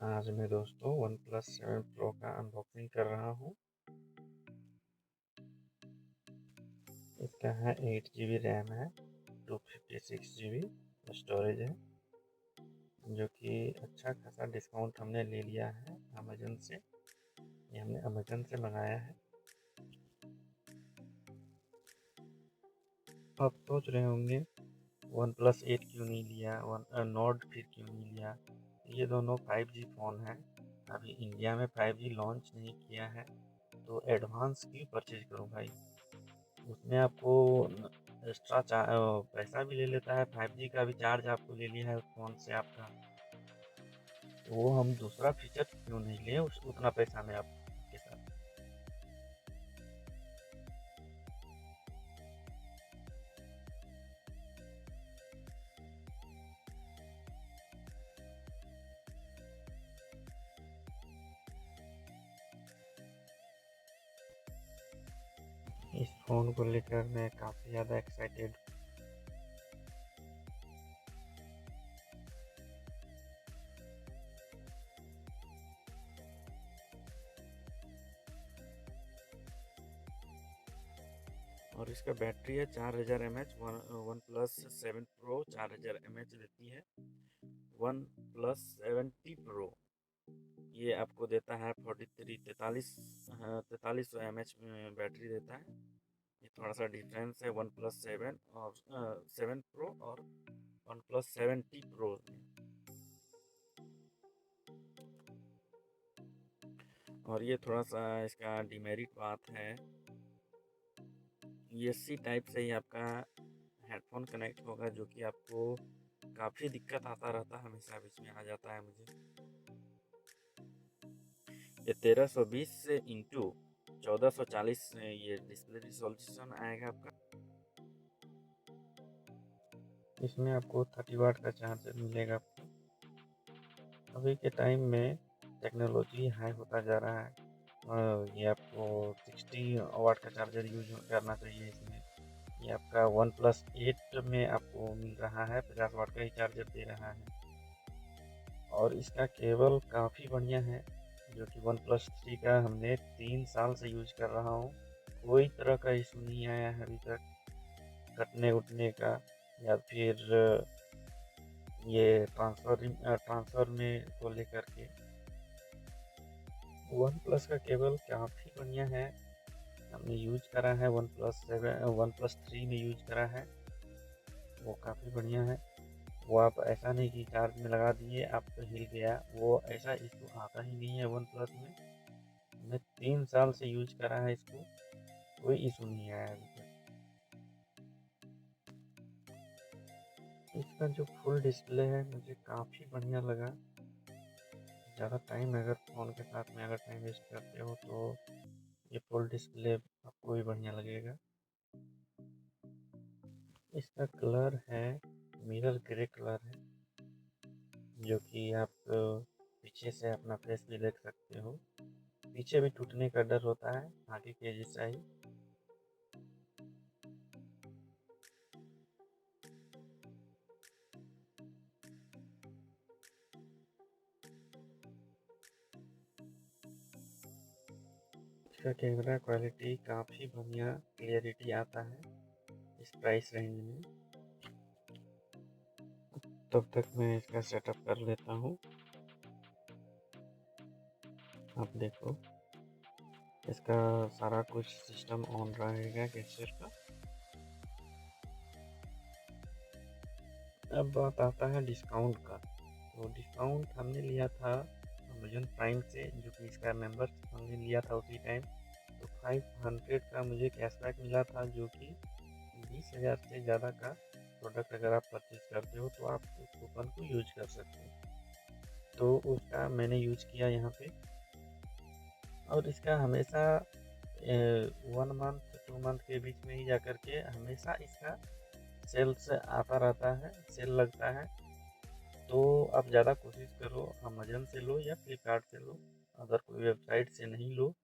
आज मैं दोस्तों वन प्लस 7 प्रो का अनबॉक्सिंग कर रहा हूँ। इसका है 8 GB रैम है, 256 GB स्टोरेज है, जो कि अच्छा खासा डिस्काउंट हमने ले लिया है अमेजन से। ये हमने अमेजन से मंगाया है। आप सोच रहे होंगे वन प्लस 8 क्यों नहीं लिया, वन नोट फिर क्यों नहीं लिया। ये दोनों 5G फ़ोन है, अभी इंडिया में 5G लॉन्च नहीं किया है, तो एडवांस क्यों परचेज करूँ भाई। उसमें आपको एक्स्ट्रा पैसा भी ले लेता है, 5G का भी चार्ज आपको ले लिया है उस फ़ोन से आपका। तो वो हम दूसरा फीचर क्यों नहीं लें उस उतना पैसा में आपके साथ। इस फ़ोन को लेकर मैं काफ़ी ज़्यादा एक्साइटेड। और इसका बैटरी है 4000 mAh। One plus 7 pro 4000 mAh देती है। वन प्लस 70 प्रो ये आपको देता है 4300 mAh बैटरी देता है। ये थोड़ा सा डिफरेंस है वन प्लस 7 और 7 प्रो और वन प्लस 70 प्रो में। और ये थोड़ा सा इसका डिमेरिट बात है, यूएससी टाइप से ही आपका हेडफोन कनेक्ट होगा, जो कि आपको काफ़ी दिक्कत आता रहता है, हमेशा बीच में आ जाता है मुझे। ये 1320 से इंटू 1440 ये डिस्प्ले रिजोल्यूशन आएगा आपका। इसमें आपको 30 वाट का चार्जर मिलेगा। अभी के टाइम में टेक्नोलॉजी हाई होता जा रहा है। ये आपको 60 वाट का चार्जर यूज करना चाहिए इसमें। ये आपका वन प्लस 8 में आपको मिल रहा है, 50 वाट का ही चार्जर दे रहा है। और इसका केबल काफ़ी बढ़िया है, जो कि वन प्लस 3 का हमने 3 साल से यूज कर रहा हूँ। कोई तरह का इशू नहीं आया है अभी तक कटने उटने का, या फिर ये ट्रांसफ़र में को लेकर के। वन प्लस का केबल काफ़ी बढ़िया है, हमने यूज करा है वन प्लस 3 में यूज करा है, वो काफ़ी बढ़िया है। वो आप ऐसा नहीं कि चार्ज में लगा दिए आप तो हिल गया, वो ऐसा इशू आता ही नहीं है वन प्लस में। हमने 3 साल से यूज करा है इसको, कोई इशू नहीं आया अभी तक। इसका जो फुल डिस्प्ले है मुझे काफ़ी बढ़िया लगा। ज़्यादा टाइम अगर फ़ोन के साथ में अगर टाइम वेस्ट करते हो तो ये फुल डिस्प्ले आपको भी बढ़िया लगेगा। इसका कलर है मिरर ग्रे कलर है, जो कि आप पीछे से अपना फेस भी देख सकते हो। पीछे भी टूटने का डर होता है, आगे के जैसा ही। इसका कैमरा क्वालिटी काफ़ी बढ़िया क्लियरिटी आता है इस प्राइस रेंज में। तब तक मैं इसका सेटअप कर लेता हूँ। आप देखो, इसका सारा कुछ सिस्टम ऑन रहेगा कैशियर का। अब बात आता है डिस्काउंट का। तो डिस्काउंट हमने लिया था अमेजन प्राइम से, जो कि इसका मेंबरशिप हमने लिया था उसी टाइम। तो 500 का मुझे कैशबैक मिला था, जो कि 20,000 से ज़्यादा का प्रोडक्ट अगर आप परचेज करते हो तो आप उस कूपन को यूज कर सकते हो। तो उसका मैंने यूज किया यहाँ पे। और इसका हमेशा 1 मंथ 2 मंथ के बीच में ही जा कर के हमेशा इसका सेल्स आता रहता है, सेल लगता है। तो आप ज़्यादा कोशिश करो अमेजन से लो या फ्लिपकार्ट से लो, अगर कोई वेबसाइट से नहीं लो।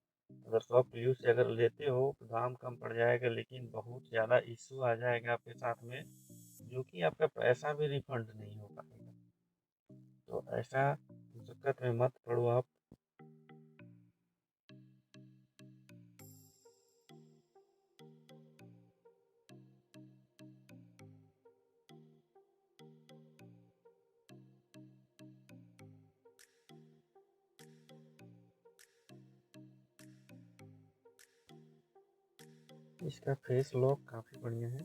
अगर शॉप क्लू से अगर लेते हो तो दाम कम पड़ जाएगा, लेकिन बहुत ज़्यादा इशू आ जाएगा आपके साथ में, जो कि आपका पैसा भी रिफंड नहीं हो पाएगा। तो ऐसा हमसे शॉर्टकट में मत पड़ो आप। इसका फेस लॉक काफ़ी बढ़िया है,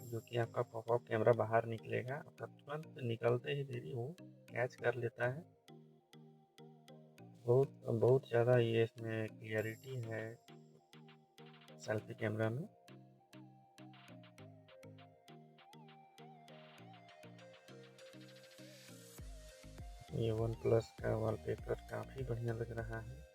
जो कि आपका पॉपअप कैमरा बाहर निकलेगा, आपका तुरंत निकलते ही देरी वो कैच कर लेता है। बहुत बहुत ज़्यादा ये इसमें क्लियरिटी है सेल्फी कैमरा में। ये वन प्लस का वॉलपेपर काफ़ी बढ़िया लग रहा है।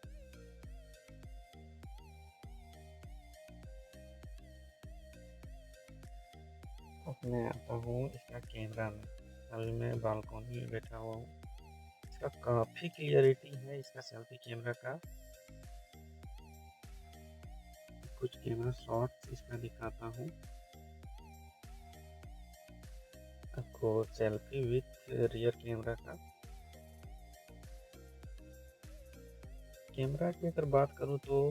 अब मैं आता हूँ इसका कैमरा में। अभी मैं बालकनी में बैठा हुआ हूँ। इसका काफ़ी क्लियरिटी है इसका सेल्फी कैमरा का। कुछ कैमरा शॉट्स इसका दिखाता हूँ आपको, सेल्फी विथ रियर कैमरा का। कैमरा की अगर बात करूँ तो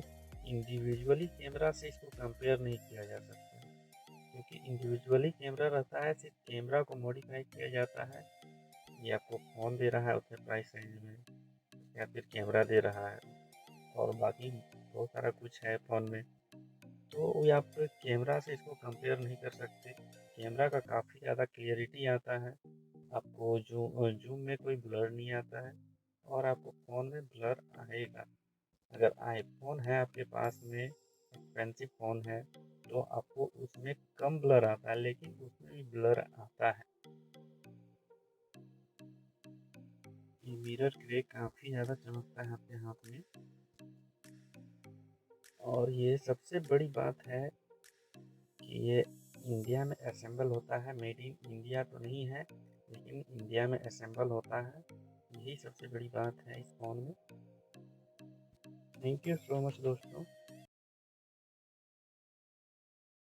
इंडिविजुअली कैमरा से इसको कंपेयर नहीं किया जा सकता, क्योंकि इंडिविजुअली कैमरा रहता है, सिर्फ कैमरा को मॉडिफाई किया जाता है। ये आपको फ़ोन दे रहा है उतने प्राइस रेंज में, या फिर कैमरा दे रहा है और बाकी बहुत सारा कुछ है फ़ोन में, तो ये आप कैमरा से इसको कंपेयर नहीं कर सकते। कैमरा का काफ़ी ज़्यादा क्लियरिटी आता है, आपको जूम में कोई ब्लर नहीं आता है, और आपको फ़ोन में ब्लर आएगा। अगर आईफोन है आपके पास में, एक्सपेंसिव फ़ोन है, तो आपको उसमें कम ब्लर आता है, लेकिन उसमें भी ब्लर आता है। ये मिरर ग्रे काफ़ी ज़्यादा चमकता है आपके हाथ में। और ये सबसे बड़ी बात है कि ये इंडिया में असेंबल होता है, मेड इन इंडिया तो नहीं है, लेकिन इंडिया में असेंबल होता है। यही सबसे बड़ी बात है इस फ़ोन में। थैंक यू सो मच दोस्तों।